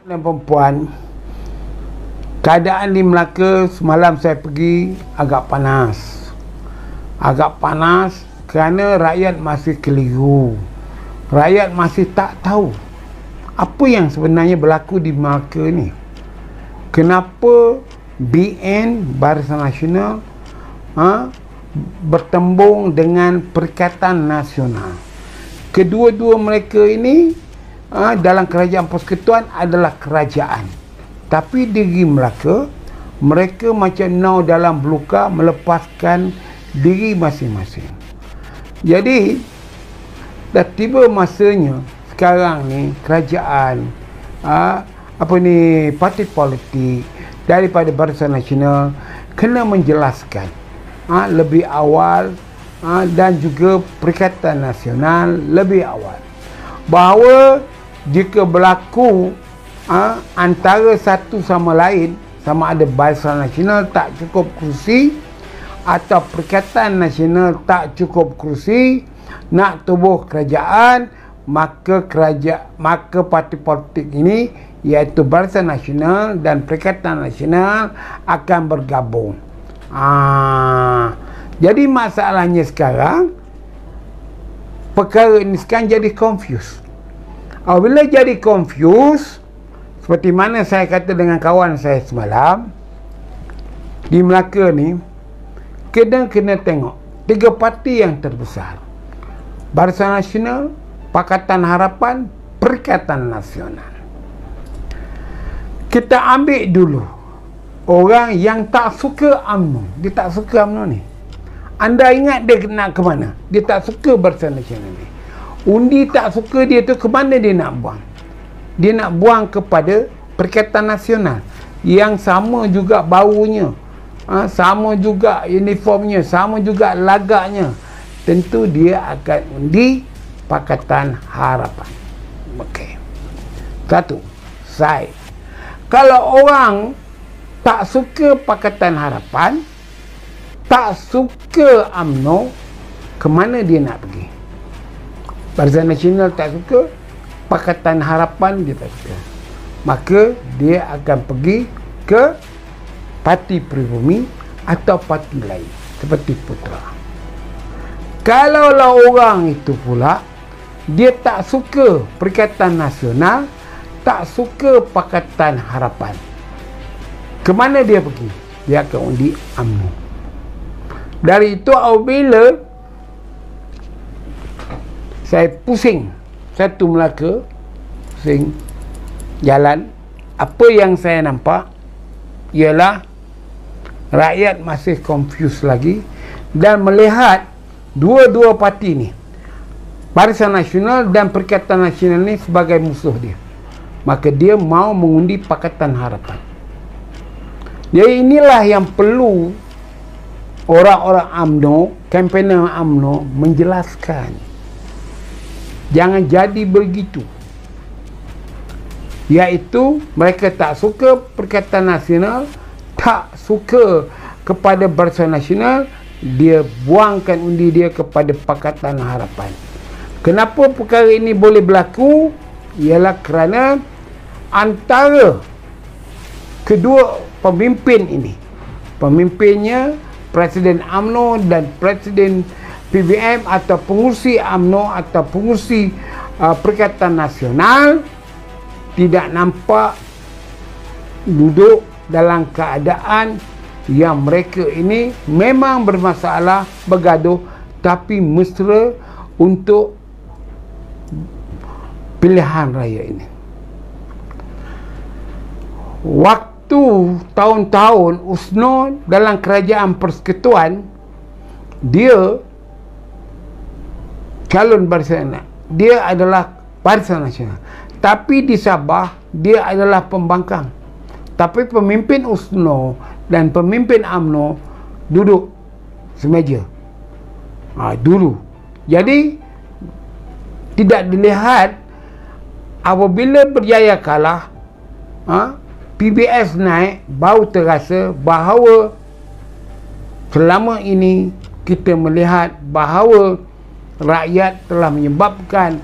Dan perempuan, keadaan di Melaka semalam saya pergi agak panas kerana rakyat masih keliru, rakyat masih tak tahu apa yang sebenarnya berlaku di Melaka ni. Kenapa BN Barisan Nasional bertembung dengan Perikatan Nasional? Kedua-dua mereka ini dalam kerajaan persekutuan adalah kerajaan, tapi di Melaka mereka macam now dalam belukar melepaskan diri masing-masing. Jadi dah tiba masanya sekarang ni kerajaan parti politik daripada Barisan Nasional kena menjelaskan lebih awal dan juga Perikatan Nasional lebih awal bahawa jika berlaku antara satu sama lain, sama ada Barisan Nasional tak cukup kerusi atau Perikatan Nasional tak cukup kerusi nak tubuh kerajaan, maka parti politik ini iaitu Barisan Nasional dan Perikatan Nasional akan bergabung. Jadi masalahnya sekarang perkara ini sekarang jadi confused. Bila jadi confused, seperti mana saya kata dengan kawan saya semalam, di Melaka ni kena tengok tiga parti yang terbesar: Barisan Nasional, Pakatan Harapan, Perikatan Nasional. Kita ambil dulu orang yang tak suka UMNO. Dia tak suka UMNO ni. Anda ingat dia nak ke mana? Dia tak suka Barisan Nasional ni. Undi tak suka dia tu, ke mana dia nak buang? Dia nak buang kepada Perikatan Nasional yang sama juga baunya, sama juga uniformnya, sama juga lagaknya. Tentu dia akan undi Pakatan Harapan. Okey. Satu, side. Kalau orang tak suka Pakatan Harapan, tak suka UMNO, ke mana dia nak pergi? Barisan Nasional tak suka, Pakatan Harapan dia tak suka, maka dia akan pergi ke parti pribumi atau parti lain seperti Putra. Kalaulah orang itu pula dia tak suka Perikatan Nasional, tak suka Pakatan Harapan, ke mana dia pergi? Dia akan undi UMNO. Dari itu apabila saya pusing satu Melaka, pusing jalan, apa yang saya nampak ialah rakyat masih confused lagi dan melihat dua-dua parti ni, Barisan Nasional dan Perikatan Nasional ni, sebagai musuh dia. Maka dia mau mengundi Pakatan Harapan. Jadi inilah yang perlu orang-orang UMNO, kempener UMNO menjelaskan. Jangan jadi begitu. Iaitu mereka tak suka Perikatan Nasional, tak suka kepada Barisan Nasional, dia buangkan undi dia kepada Pakatan Harapan. Kenapa perkara ini boleh berlaku? Ialah kerana antara kedua pemimpin ini, pemimpinnya Presiden UMNO dan Presiden PBM atau pengurusi UMNO atau pengurusi Perikatan Nasional, tidak nampak duduk dalam keadaan yang mereka ini memang bermasalah, bergaduh, tapi mesra untuk pilihan raya ini. Waktu tahun-tahun USNO dalam kerajaan persekutuan, dia calon Barisan, dia adalah Barisan Nasional, tapi di Sabah dia adalah pembangkang. Tapi pemimpin USNO dan pemimpin UMNO duduk semeja dulu. Jadi tidak dilihat apabila berjaya kalah, PBS naik, baru terasa bahawa selama ini kita melihat bahawa rakyat telah menyebabkan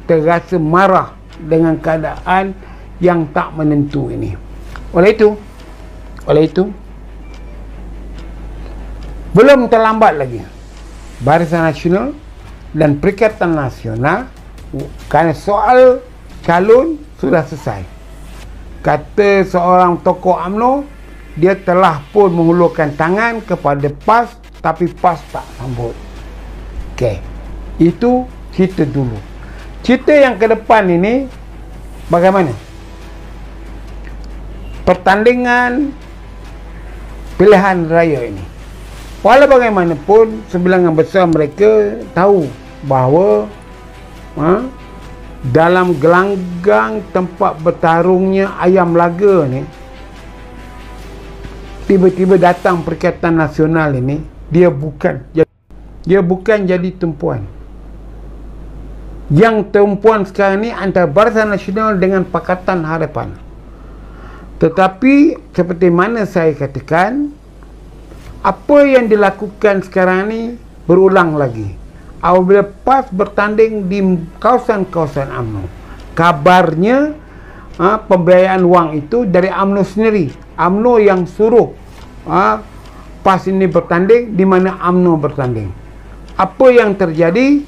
terasa marah dengan keadaan yang tak menentu ini. Oleh itu belum terlambat lagi Barisan Nasional dan Perikatan Nasional, kerana soal calon sudah selesai. Kata seorang tokoh UMNO, dia telah pun mengulurkan tangan kepada PAS, tapi PAS tak sambut. Okey, itu cerita dulu. Cerita yang ke depan ini bagaimana? Pertandingan pilihan raya ini, walau bagaimanapun sebilangan besar mereka tahu bahawa dalam gelanggang tempat bertarungnya ayam laga ni, tiba-tiba datang Perikatan Nasional ini, dia bukan jadi tumpuan. Yang tumpuan sekarang ni antara Barisan Nasional dengan Pakatan Harapan. Tetapi seperti mana saya katakan, apa yang dilakukan sekarang ni berulang lagi. Apabila PAS bertanding di kawasan-kawasan UMNO, kabarnya pembiayaan wang itu dari UMNO sendiri. UMNO yang suruh PAS ini bertanding, di mana UMNO bertanding. Apa yang terjadi?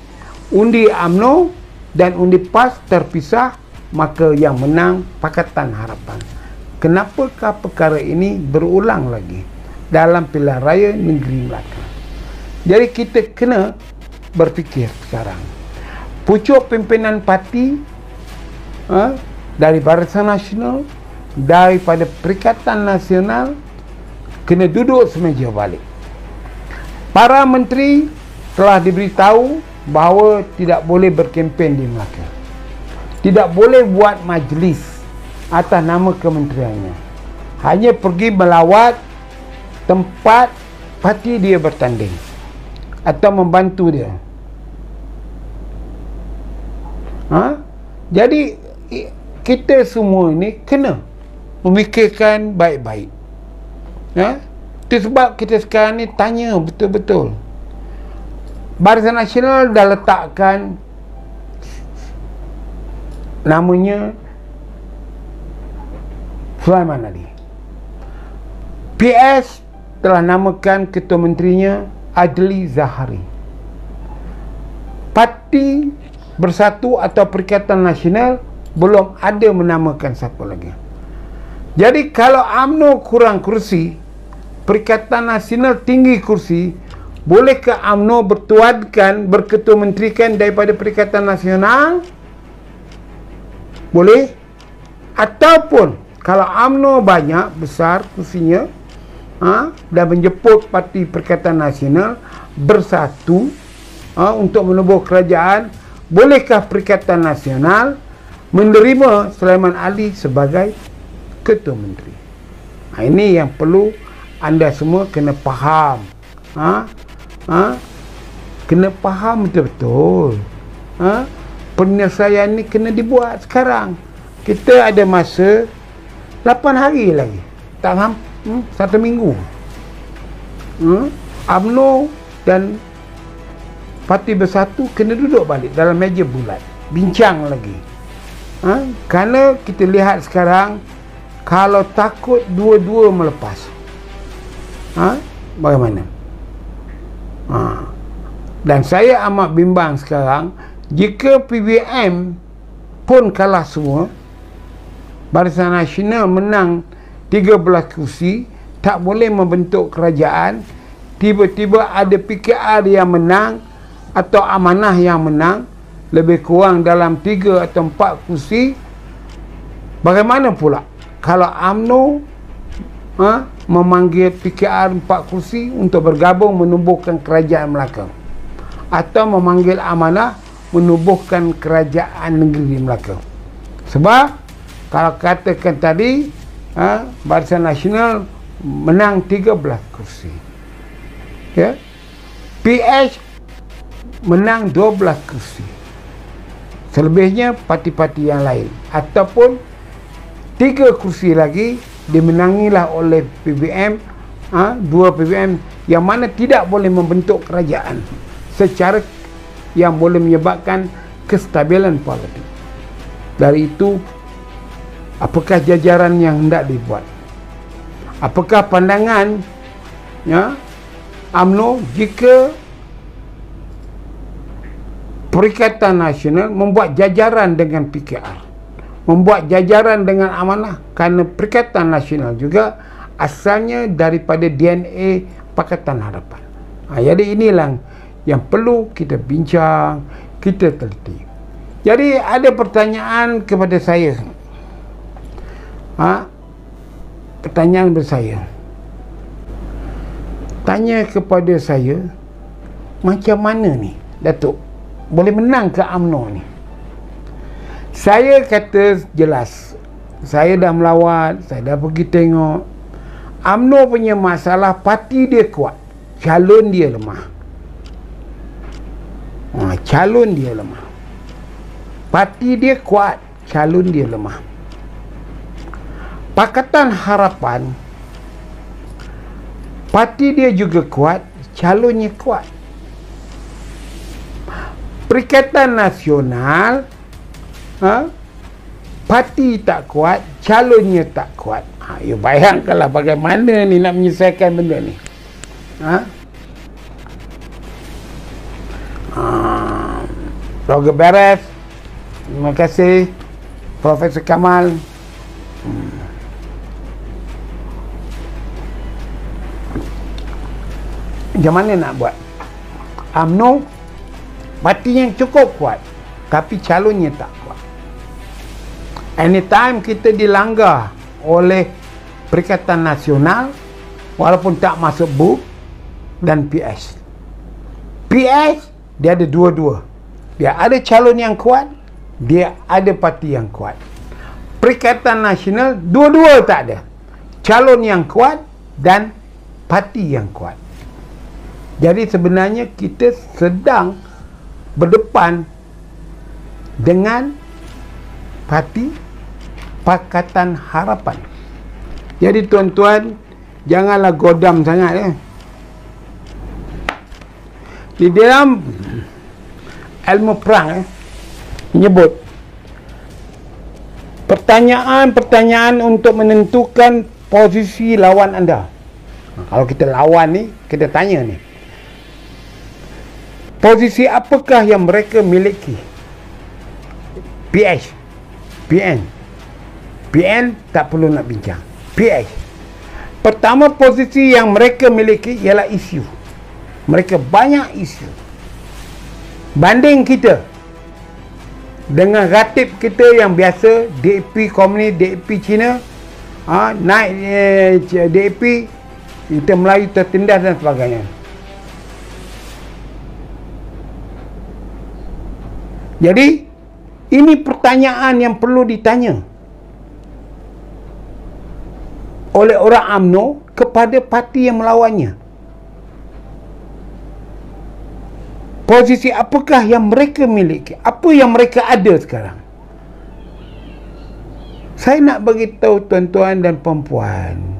Undi UMNO dan undi PAS terpisah, maka yang menang Pakatan Harapan. Kenapakah perkara ini berulang lagi dalam pilihan raya negeri Melaka? Jadi kita kena berfikir sekarang. Pucuk pimpinan parti dari Barisan Nasional, daripada Perikatan Nasional, kena duduk semeja balik. Para menteri telah diberitahu bahawa tidak boleh berkempen di Melaka, tidak boleh buat majlis atas nama kementeriannya, hanya pergi melawat tempat parti dia bertanding atau membantu dia. Jadi kita semua ini kena memikirkan baik-baik. Itu sebab kita sekarang ni tanya betul-betul. Barisan Nasional dah letakkan namanya Sulaiman Ali. PS telah namakan ketua menterinya Adli Zahari. Parti Bersatu atau Perikatan Nasional belum ada menamakan siapa lagi. Jadi kalau UMNO kurang kursi, Perikatan Nasional tinggi kursi, bolehkah UMNO bertuadkan, berketua menterikan daripada Perikatan Nasional? Boleh. Ataupun kalau UMNO banyak, besar kursinya, dan menjemput parti Perikatan Nasional bersatu untuk menubuh kerajaan, bolehkah Perikatan Nasional menerima Sulaiman Ali sebagai ketua menteri? Ini yang perlu anda semua kena faham. Kena faham betul-betul. Penyelesaian ni kena dibuat sekarang. Kita ada masa 8 hari lagi, tak faham? 1 minggu. UMNO dan Parti Bersatu kena duduk balik dalam meja bulat, bincang lagi. Kerana kita lihat sekarang, kalau takut dua-dua melepas, bagaimana? Dan saya amat bimbang sekarang, jika PBM pun kalah semua, Barisan Nasional menang 13 kursi, tak boleh membentuk kerajaan, tiba-tiba ada PKR yang menang atau Amanah yang menang, lebih kurang dalam 3 atau 4 kursi. Bagaimana pula kalau UMNO memanggil PKR 4 kursi untuk bergabung menubuhkan kerajaan Melaka, atau memanggil Amanah menubuhkan kerajaan negeri Melaka? Sebab kalau katakan tadi Barisan Nasional menang 13 kursi, PS menang 12 kursi, selebihnya parti-parti yang lain, ataupun 3 kursi lagi dimenangilah oleh PBM, 2 PBM yang mana tidak boleh membentuk kerajaan secara yang boleh menyebabkan kestabilan politik. Dari itu Apakah jajaran yang hendak dibuat? Apakah pandangan UMNO jika Perikatan Nasional membuat jajaran dengan PKR, membuat jajaran dengan amanah? Kerana Perikatan Nasional juga asalnya daripada DNA Pakatan Harapan. Jadi inilah yang perlu kita bincang, kita teliti. Jadi ada pertanyaan kepada saya. Pertanyaan bersaya. Tanya kepada saya, macam mana ni Datuk boleh menang ke UMNO ni? Saya kata jelas, saya dah melawat, saya dah pergi tengok. UMNO punya masalah, parti dia kuat, calon dia lemah. Calon dia lemah. Parti dia kuat, calon dia lemah. Pakatan Harapan, parti dia juga kuat, calonnya kuat. Perikatan Nasional, parti tak kuat, calonnya tak kuat. You bayangkanlah bagaimana ni nak menyelesaikan benda ni. Roger beres. Terima kasih Profesor Kamal. Macam mana nak buat? UMNO parti yang cukup kuat, tapi calonnya tak kuat. Anytime kita dilanggar oleh Perikatan Nasional, walaupun tak masuk BUP dan PS, dia ada dua-dua. Dia ada calon yang kuat, dia ada parti yang kuat. Perikatan Nasional dua-dua tak ada, calon yang kuat dan parti yang kuat. Jadi sebenarnya kita sedang berdepan dengan parti Pakatan Harapan. Jadi tuan-tuan, janganlah godam sangat. Di dalam ilmu perang menyebut pertanyaan-pertanyaan untuk menentukan posisi lawan anda. Kalau kita lawan ni, kita tanya ni, posisi apakah yang mereka miliki? PN tak perlu nak bincang. PS, pertama posisi yang mereka miliki ialah isu. Mereka banyak isu. Banding kita dengan ratib kita yang biasa, DAP Komunis, DAP Cina, naik DAP, kita Melayu tertindas dan sebagainya. Jadi ini pertanyaan yang perlu ditanya oleh orang UMNO kepada parti yang melawannya. Posisi apakah yang mereka miliki? Apa yang mereka ada sekarang? Saya nak bagi tahu tuan-tuan dan puan-puan,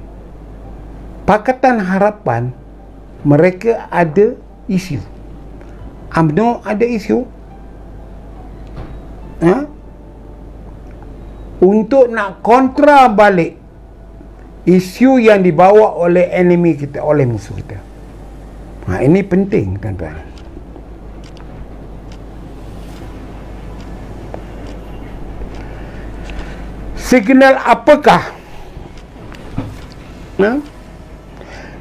Pakatan Harapan mereka ada isu. UMNO ada isu. Untuk nak kontra balik isu yang dibawa oleh enemy kita, oleh musuh kita. Ini penting tuan-tuan. Signal apakah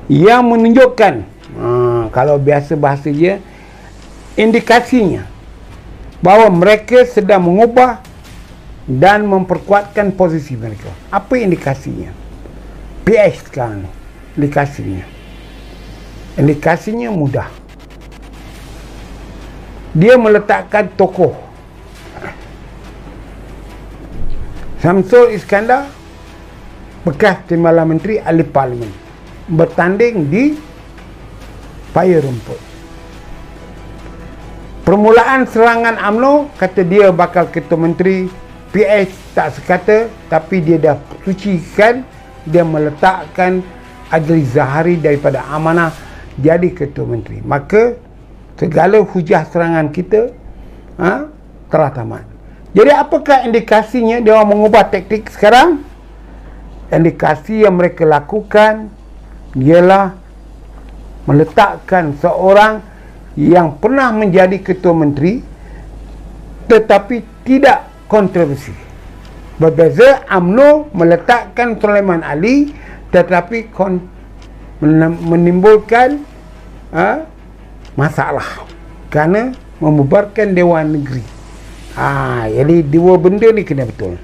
yang menunjukkan, kalau biasa bahasa dia, indikasinya bahawa mereka sedang mengubah dan memperkuatkan posisi mereka? Apa indikasinya? PS sekarang indikasinya mudah. Dia meletakkan tokoh Samsul Iskandar, bekas Timbalan Menteri, ahli Parlimen, bertanding di paya rumput. Permulaan serangan UMNO, kata dia bakal ketua menteri. PS tak sekata, tapi dia dah sucikan, dia meletakkan Adli Zahari daripada Amanah jadi ketua menteri. Maka segala hujah serangan kita telah tamat. Jadi apakah indikasinya dia orang mengubah taktik sekarang? Indikasi yang mereka lakukan ialah meletakkan seorang yang pernah menjadi ketua menteri tetapi tidak kontroversi. Berbeza, UMNO meletakkan Sulaiman Ali tetapi menimbulkan masalah kerana membubarkan Dewan Negeri. Jadi dua benda ni kena betul.